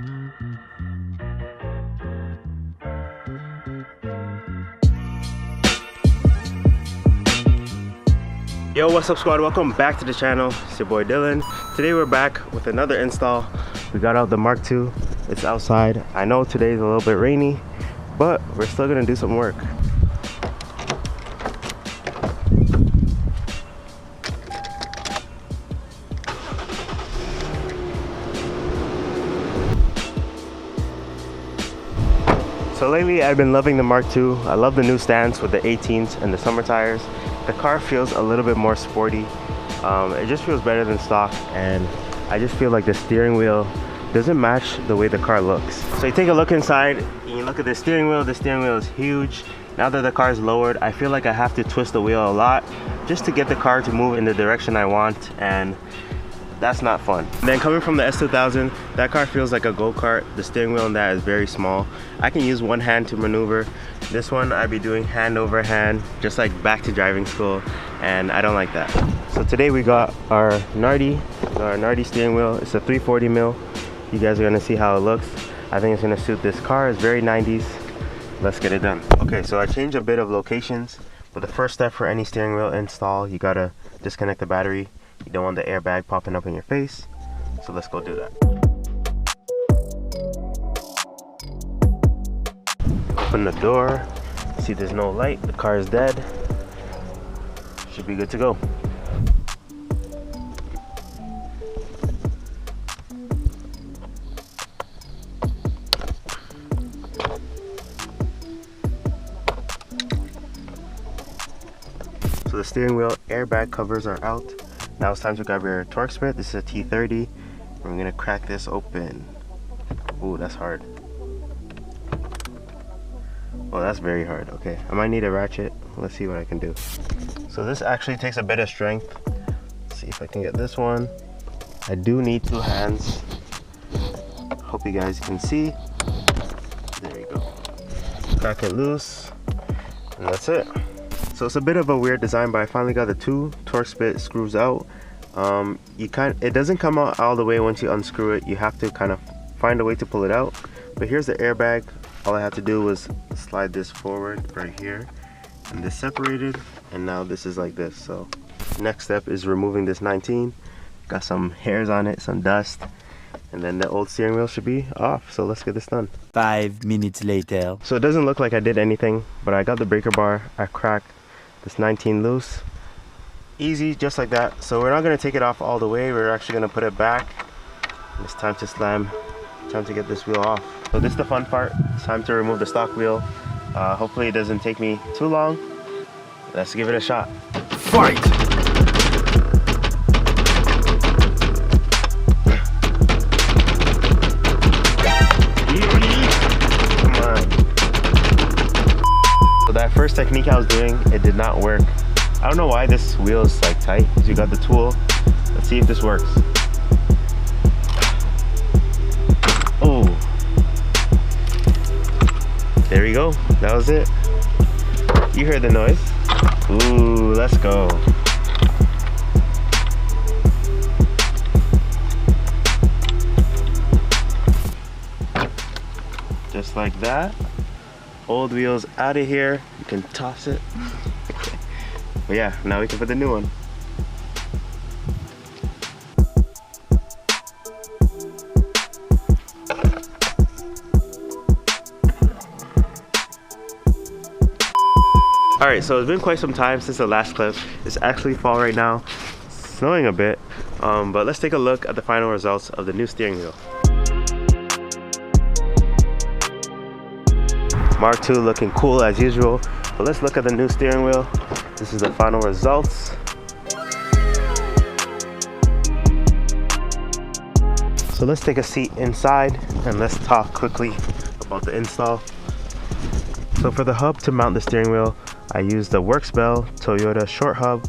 Yo, what's up squad? Welcome back to the channel. It's your boy Dylan. Today we're back with another install. We got out the Mark II. It's outside. I know today's a little bit rainy, but we're still gonna do some work. So lately I've been loving the Mark II. I love the new stance with the 18s and the summer tires. The car feels a little bit more sporty. It just feels better than stock, and I just feel like the steering wheel doesn't match the way the car looks. So you take a look inside and you look at the steering wheel is huge. Now that the car is lowered, I feel like I have to twist the wheel a lot just to get the car to move in the direction I want, and that's not fun. And then coming from the S2000, that car feels like a go-kart. The steering wheel in that is very small. I can use one hand to maneuver. This one I'd be doing hand over hand, just like back to driving school, and I don't like that. So today we got our Nardi steering wheel. It's a 340 mil. You guys are gonna see how it looks. I think it's gonna suit this car. It's very 90s. Let's get it done. Okay, so I changed a bit of locations, but the first step for any steering wheel install, you gotta disconnect the battery. You don't want the airbag popping up in your face. So let's go do that. Open the door. See there's no light. The car is dead. Should be good to go. So the steering wheel airbag covers are out. Now it's time to grab your torque spit. This is a T30. We're gonna crack this open. Ooh, that's hard. Oh, that's very hard. Okay, I might need a ratchet. Let's see what I can do. So this actually takes a bit of strength. Let's see if I can get this one. I do need two hands. Hope you guys can see. There you go. Crack it loose, and that's it. So it's a bit of a weird design, but I finally got the two torque spit screws out. It doesn't come out all the way once you unscrew it. You have to kind of find a way to pull it out. But here's the airbag. All I had to do was slide this forward right here, and this separated, and now this is like this. So next step is removing this 19. Got some hairs on it, some dust, and then the old steering wheel should be off. So let's get this done. 5 minutes later. So it doesn't look like I did anything, but I got the breaker bar. I cracked this 19 loose. Easy, just like that. So we're not going to take it off all the way. We're actually going to put it back. And it's time to slam. Time to get this wheel off. So this is the fun part. It's time to remove the stock wheel. Hopefully it doesn't take me too long. Let's give it a shot. Fight! Come on. So that first technique I was doing, it did not work. I don't know why this wheel is like tight, because you got the tool. Let's see if this works. Oh, there we go. That was it. You heard the noise. Ooh, let's go. Just like that. Old wheels out of here. You can toss it. But yeah, now we can put the new one. Alright, so it's been quite some time since the last clip. It's actually fall right now. It's snowing a bit, but let's take a look at the final results of the new steering wheel. Mark II looking cool as usual, but let's look at the new steering wheel. This is the final results. So let's take a seat inside and let's talk quickly about the install. So for the hub to mount the steering wheel, I used the Works Bell Toyota short hub.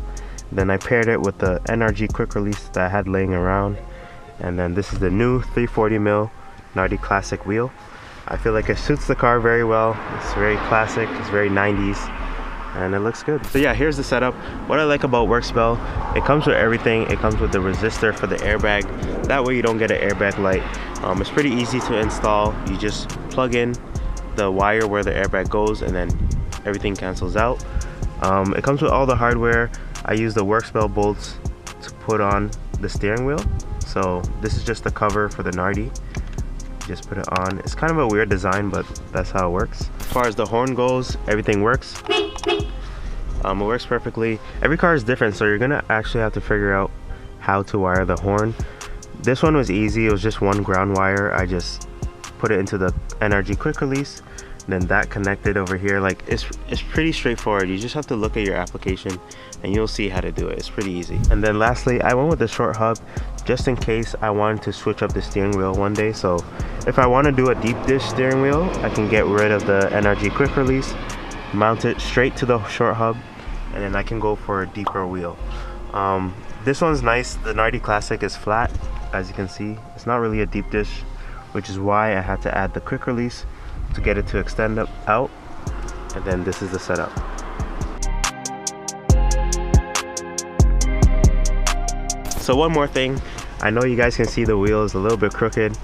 Then I paired it with the NRG quick release that I had laying around. And then this is the new 340 mil Nardi Classic wheel. I feel like it suits the car very well. It's very classic, it's very 90s. and it looks good. So yeah, here's the setup. What I like about WorkSpell, it comes with everything. It comes with the resistor for the airbag. That way you don't get an airbag light. It's pretty easy to install. You just plug in the wire where the airbag goes, and then everything cancels out. It comes with all the hardware. I use the WorkSpell bolts to put on the steering wheel. So this is just the cover for the Nardi. Just put it on. It's kind of a weird design, but that's how it works. As far as the horn goes, everything works. It works perfectly. Every car is different, so you're gonna actually have to figure out how to wire the horn. This one was easy. It was just one ground wire. I just put it into the NRG quick release, then that connected over here. Like it's pretty straightforward. You just have to look at your application and you'll see how to do it. It's pretty easy. And then lastly, I went with the short hub just in case I wanted to switch up the steering wheel one day. So if I want to do a deep dish steering wheel, I can get rid of the NRG quick release, mount it straight to the short hub, and then I can go for a deeper wheel. This one's nice. The Nardi Classic is flat, as you can see. It's not really a deep dish, which is why I had to add the quick release to get it to extend out. And then this is the setup. So one more thing, I know you guys can see the wheel is a little bit crooked.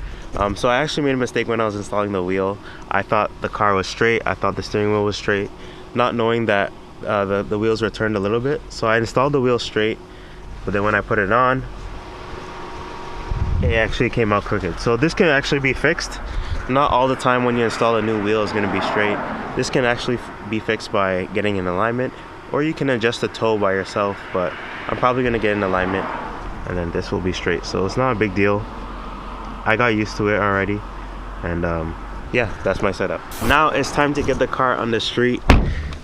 So I actually made a mistake when I was installing the wheel. I thought the car was straight. I thought the steering wheel was straight, not knowing that the wheels were turned a little bit. So I installed the wheel straight, but then when I put it on, it actually came out crooked. So this can actually be fixed. Not all the time when you install a new wheel is going to be straight. This can actually be fixed by getting an alignment, or you can adjust the toe by yourself, but I'm probably going to get an alignment, and then this will be straight. So it's not a big deal. I got used to it already, and yeah, that's my setup. Now it's time to get the car on the street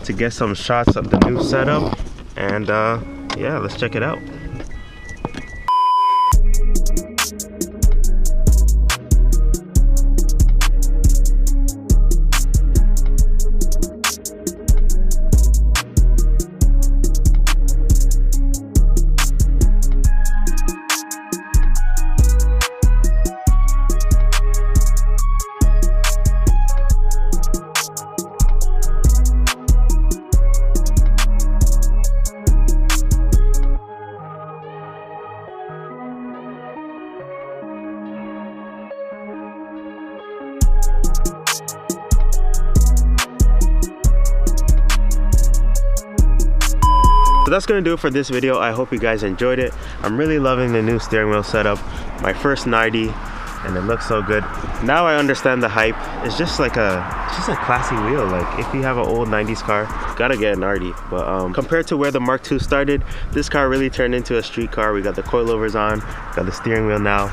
to get some shots of the new setup, and yeah, let's check it out. So that's gonna do it for this video. I hope you guys enjoyed it. I'm really loving the new steering wheel setup. My first Nardi, and it looks so good. Now I understand the hype. It's just a classy wheel. Like if you have an old 90s car, gotta get a Nardi. But compared to where the Mark II started, this car really turned into a street car. We got the coilovers on, got the steering wheel now.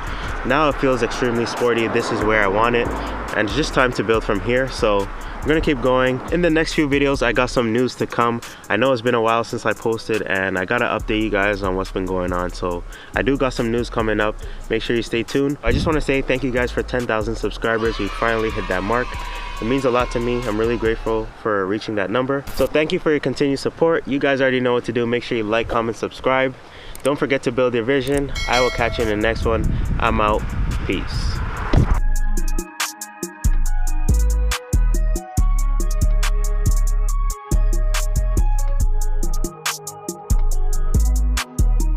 Now it feels extremely sporty. This is where I want it, and it's just time to build from here. So I'm gonna keep going. In the next few videos, I got some news to come. I know it's been a while since I posted, and I gotta update you guys on what's been going on. So I do got some news coming up. Make sure you stay tuned. I just want to say thank you guys for 10,000 subscribers. We finally hit that mark. It means a lot to me. I'm really grateful for reaching that number. So thank you for your continued support. You guys already know what to do. Make sure you like, comment, subscribe. Don't forget to build your vision. I will catch you in the next one. I'm out. Peace.